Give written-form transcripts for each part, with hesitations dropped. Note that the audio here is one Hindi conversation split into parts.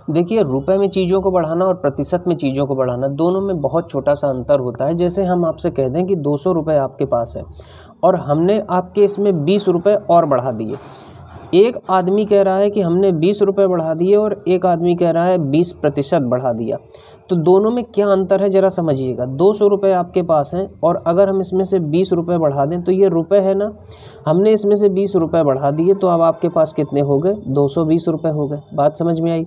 देखिए, रुपए में चीज़ों को बढ़ाना और प्रतिशत में चीज़ों को बढ़ाना, दोनों में बहुत छोटा सा अंतर होता है। जैसे हम आपसे कह दें कि 200 रुपये आपके पास है और हमने आपके इसमें 20 रुपये और बढ़ा दिए। एक आदमी कह रहा है कि हमने 20 रुपये बढ़ा दिए और एक आदमी कह रहा है 20% बढ़ा दिया। तो दोनों में क्या अंतर है ज़रा समझिएगा। 200 रुपये आपके पास हैं और अगर हम इसमें से 20 रुपये बढ़ा दें तो ये रुपए है ना, हमने इसमें से 20 रुपये बढ़ा दिए तो अब आपके पास कितने हो गए, 220 रुपये हो गए। बात समझ में आई।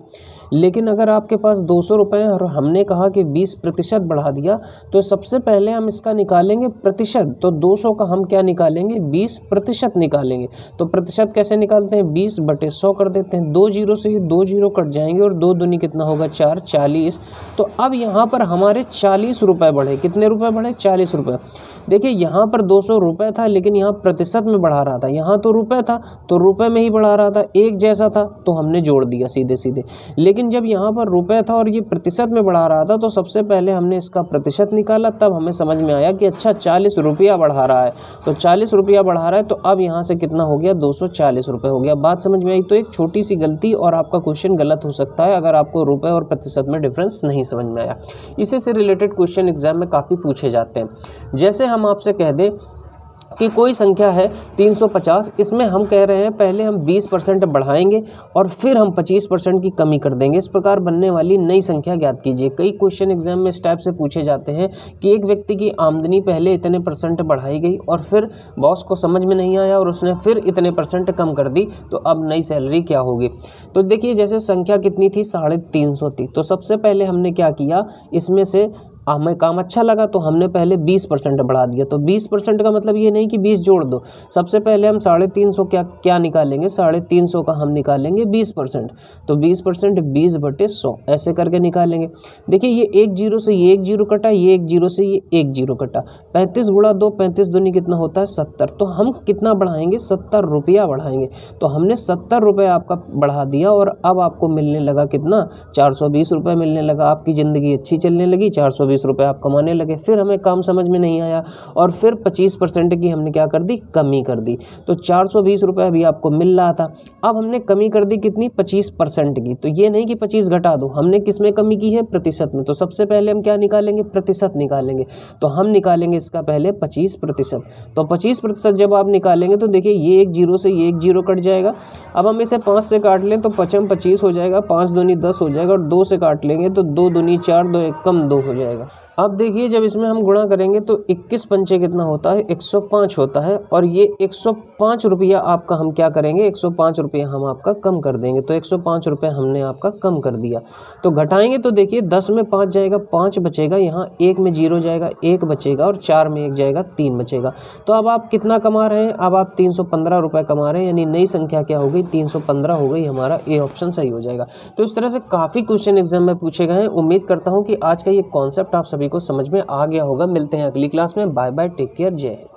लेकिन अगर आपके पास 200 रुपये हैं और हमने कहा कि 20% बढ़ा दिया, तो सबसे पहले हम इसका निकालेंगे प्रतिशत। तो 200 का हम क्या निकालेंगे, 20% निकालेंगे। तो प्रतिशत कैसे निकालते हैं, 20/100 कर देते हैं। 2 जीरो से ये 2 जीरो कट जाएंगे और 2 दूनी कितना होगा, 4, 40। तो अब यहाँ पर हमारे 40 रुपये बढ़े। कितने रुपए बढ़े, 40 रुपये। देखिए, यहाँ पर 200 रुपये था लेकिन यहाँ प्रतिशत में बढ़ा रहा था, यहाँ तो रुपये था तो रुपये में ही बढ़ा रहा था, एक जैसा था तो हमने जोड़ दिया सीधे सीधे। लेकिन जब यहाँ पर रुपये था और ये प्रतिशत में बढ़ा रहा था तो सबसे पहले हमने इसका प्रतिशत निकाला, तब हमें समझ में आया कि अच्छा 40 रुपया बढ़ा रहा है। तो 40 रुपया बढ़ा रहा है तो अब यहाँ से कितना हो गया, 240 रुपये हो गया। बात समझ में आई। तो एक छोटी सी गलती और आपका क्वेश्चन गलत हो सकता है अगर आपको रुपये और प्रतिशत में डिफरेंस नहीं समझ में आया। इसी से रिलेटेड क्वेश्चन एग्जाम में काफ़ी पूछे जाते हैं। जैसे हम आपसे कह दें कि कोई संख्या है 350, इसमें हम कह रहे हैं पहले हम 20% बढ़ाएंगे और फिर हम 25% की कमी कर देंगे। इस प्रकार बनने वाली नई संख्या ज्ञात कीजिए। कई क्वेश्चन एग्जाम में इस टाइप से पूछे जाते हैं कि एक व्यक्ति की आमदनी पहले इतने % बढ़ाई गई और फिर बॉस को समझ में नहीं आया और उसने फिर इतने % कम कर दी, तो अब नई सैलरी क्या होगी। तो देखिए, जैसे संख्या कितनी थी, 350 थी। तो सबसे पहले हमने क्या किया, इसमें से हमें काम अच्छा लगा तो हमने पहले 20% बढ़ा दिया। तो 20% का मतलब ये नहीं कि 20 जोड़ दो, सबसे पहले हम 350 क्या निकालेंगे, 350 का हम निकालेंगे 20%। तो 20% 20/100 ऐसे करके निकालेंगे। देखिए, ये एक जीरो से ये एक जीरो कटा, ये एक जीरो से ये एक जीरो कटा। 35 गुणा 2, 35 दूनी कितना होता है, 70। तो हम कितना बढ़ाएंगे, 70 रुपया बढ़ाएंगे। तो हमने 70 रुपये आपका बढ़ा दिया और अब आपको मिलने लगा कितना, 420 रुपये मिलने लगा। आपकी ज़िंदगी अच्छी चलने लगी, 420 रुपये आप कमाने लगे। फिर हमें काम समझ में नहीं आया और फिर 25% की हमने क्या कर दी, कमी कर दी। तो 420 रुपये अभी आपको मिल रहा था, अब हमने कमी कर दी कितनी, 25% की। तो ये नहीं कि 25 घटा दो, हमने किस में कमी की है, प्रतिशत में। तो सबसे पहले हम क्या निकालेंगे, प्रतिशत निकालेंगे। तो हम निकालेंगे इसका पहले 25%। तो 25% जब आप निकालेंगे तो देखिए, ये एक जीरो से ये एक जीरो कट जाएगा। अब हम इसे 5 से काट लें तो 5 25 हो जाएगा, 5 दूनी 10 हो जाएगा और 2 से काट लेंगे तो 2 दूनी 4, 2 एक कम 2 हो जाएगा। अब देखिए, जब इसमें हम गुणा करेंगे तो 21 पंचे कितना होता है, 105 होता है। और ये 105 रुपया आपका हम क्या करेंगे, 105 रुपया हम आपका कम कर देंगे। तो 105 रुपया हमने आपका कम कर दिया। तो घटाएंगे तो देखिए, 10 में 5 जाएगा, 5 बचेगा, यहाँ 1 में 0 जाएगा, 1 बचेगा और 4 में 1 जाएगा, 3 बचेगा। तो अब आप कितना कमा रहे हैं, अब आप 315 रुपये कमा रहे हैं, यानी नई संख्या क्या हो गई, 315 हो गई। हमारा ए ऑप्शन सही हो जाएगा। तो इस तरह से काफ़ी क्वेश्चन एग्जाम में पूछे गए हैं। उम्मीद करता हूँ कि आज का ये कॉन्सेप्ट आप सभी को समझ में आ गया होगा। मिलते हैं अगली क्लास में। बाय बाय, टेक केयर, जय हिंद।